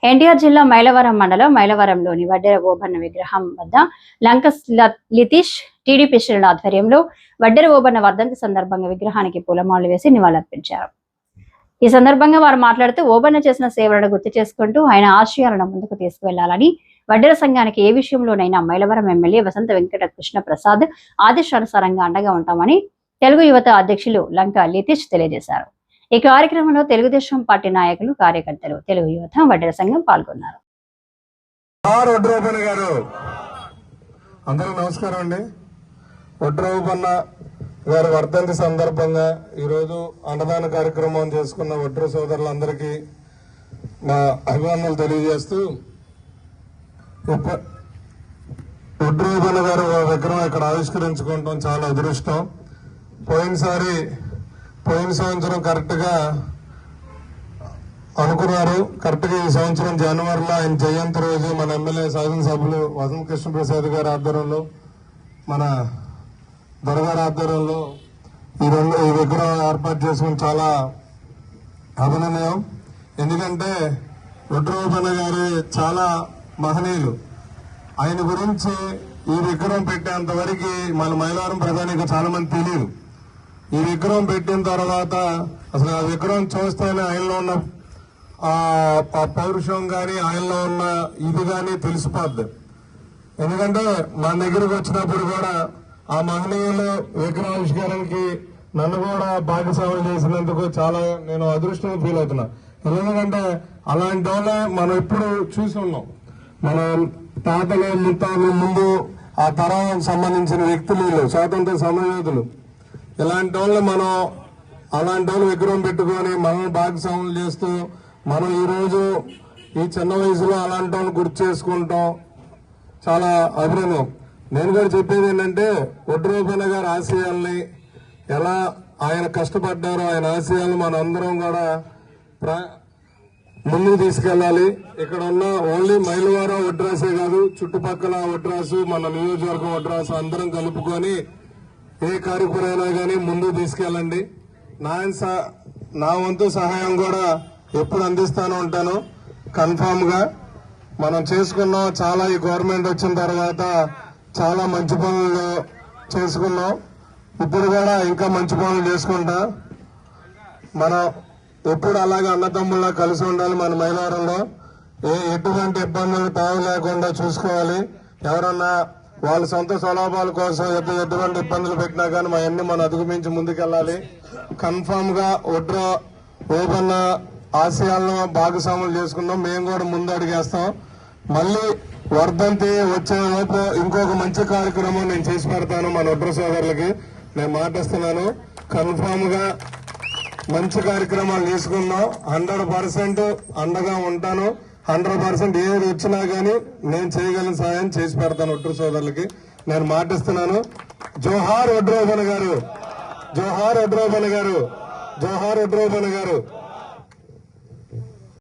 ఎన్టీఆర్ జిల్లా మైలవరం మండలం మైలవరంలోని వడ్డెర ఓబన్న విగ్రహం వద్ద లంక లితీష్ టీడీపీ శ్రేణుల ఆధ్వర్యంలో వడ్డెర ఓబన్న వర్ధంతి సందర్భంగా విగ్రహానికి పూలమాలలు వేసి నివాళులర్పించారు. ఈ సందర్భంగా వారు మాట్లాడుతూ ఓబన్న చేసిన సేవలను గుర్తు చేసుకుంటూ ఆయన ఆశయాలను ముందుకు తీసుకువెళ్లాలని, వడ్డెర సంఘానికి ఏ విషయంలోనైనా మైలవరం ఎమ్మెల్యే వసంత వెంకట కృష్ణ ప్రసాద్ ఆదేశానుసారంగా అండగా ఉంటామని తెలుగు యువత అధ్యక్షులు లంక లితీష్ తెలియజేశారు. ఈ కార్యక్రమంలో తెలుగుదేశం పార్టీ నాయకులు, కార్యకర్తలు, తెలుగు యువత, వడ్డెర సంఘం పాల్గొన్నారు. అందరూ నమస్కారం అండి. వడ్డెర ఓబన్న గారి వర్ధంతి సందర్భంగా ఈరోజు అన్నదాన కార్యక్రమం చేసుకున్న వడ్డెర సోదరులందరికీ నా అభినందనలు తెలియజేస్తూ, వడ్డెర ఓబన్న గారు విగ్రహం ఇక్కడ ఆవిష్కరించుకోవడం చాలా అదృష్టం. పోయిన సంవత్సరం కరెక్ట్ గా అనుకున్నారు. కరెక్ట్ గా ఈ సంవత్సరం జనవరిలో ఆయన జయంతి రోజు మన ఎమ్మెల్యే శాసనసభ్యులు వసంత కృష్ణ ప్రసాద్ గారి ఆధ్వర్యంలో, మన దొరగారి ఆధ్వర్యంలో ఈ విగ్రహం ఏర్పాటు చేసుకుని చాలా అభినందనం. ఎందుకంటే వడ్డెర ఓబన్న గారు చాలా మహనీయులు. ఆయన గురించి ఈ విగ్రహం పెట్టేంత వరకు మన మైలవరం ప్రధానికి చాలా మంది తెలియదు. ఈ విగ్రహం పెట్టిన తర్వాత అసలు ఆ విగ్రహం చూస్తేనే ఆయనలో ఉన్న ఆ పౌరుషం కానీ ఆయనలో ఉన్న ఇది కానీ తెలిసిపోద్ది. ఎందుకంటే మా దగ్గరకు వచ్చినప్పుడు కూడా ఆ మహనీయులు విగ్రహావిష్కరణకి నన్ను కూడా భాగస్వామ్యం చేసినందుకు చాలా నేను అదృష్టంగా ఫీల్ అవుతున్నా. ఎందుకంటే అలాంటి వాళ్ళే మనం ఎప్పుడు చూసి ఉన్నాం. మన తాతలు ముత్తాలు ముందు ఆ తరం సంబంధించిన వ్యక్తులు, స్వాతంత్ర సమరయోధులు, ఇలాంటి వాళ్ళు అలాంటి వాళ్ళు విగ్రహం పెట్టుకొని మనం భాగస్వాములు చేస్తూ మనం ఈరోజు ఈ చిన్న వయసులో అలాంటి వాళ్ళు గుర్తు చేసుకుంటాం చాలా అభినందనం. నేను కూడా చెప్పేది ఏంటంటే వడ్డెర ఓబన్న గారి ఆశయాల్ని ఎలా ఆయన కష్టపడ్డారో ఆయన ఆశయాలను మన అందరం కూడా ముందుకు తీసుకెళ్లాలి. ఇక్కడ ఉన్న ఓన్లీ మైలవరం వడ్రాసే కాదు, చుట్టుపక్కల వడ్రాసు, మన నియోజకవర్గం వడ్రాసు అందరం కలుపుకొని ఏ కార్యక్రమైనా కానీ ముందుకు తీసుకెళ్ళండి. నా వంతు సహాయం కూడా ఎప్పుడు అందిస్తాను ఉంటాను. కన్ఫామ్ గా మనం చేసుకున్నాం చాలా. ఈ గవర్నమెంట్ వచ్చిన తర్వాత చాలా మంచి పనులు చేసుకున్నాం. ఇప్పుడు కూడా ఇంకా మంచి పనులు చేసుకుంటా. మనం ఎప్పుడు అలాగే అన్నదమ్ముల్లా కలిసి ఉండాలి. మన మైలవరంలో ఎటువంటి ఇబ్బందులు తావు లేకుండా చూసుకోవాలి. ఎవరన్నా వాళ్ళ సొంత స్వలాభాల కోసం ఎటువంటి ఇబ్బందులు పెట్టినా కానీ మనం అధిగమించి ముందుకెళ్ళాలి. కన్ఫామ్ గా వడ్డెర ఓబన్న ఆశయాలను భాగస్వాములు చేసుకున్నాం. మేము కూడా ముందు అడిగేస్తాం. మళ్ళీ వర్ధంతి వచ్చే లోపు ఇంకొక మంచి కార్యక్రమం నేను చేసి పెడతాను. మన వడ్డెర సోదరులకి నేను మాటిస్తున్నాను. కన్ఫామ్ గా మంచి కార్యక్రమాలు తీసుకుందాం. 100% అండగా ఉంటాను. 100% ఏది వచ్చినా కానీ నేను చేయగలిగిన సాయం చేసి పెడతాను వడ్డెర సోదరులకి నేను మాటిస్తున్నాను. జోహార్ వడ్డెర ఓబన్న గారు, జోహార్ వడ్డెర ఓబన్న గారు, జోహార్ వడ్డెర ఓబన్న గారు.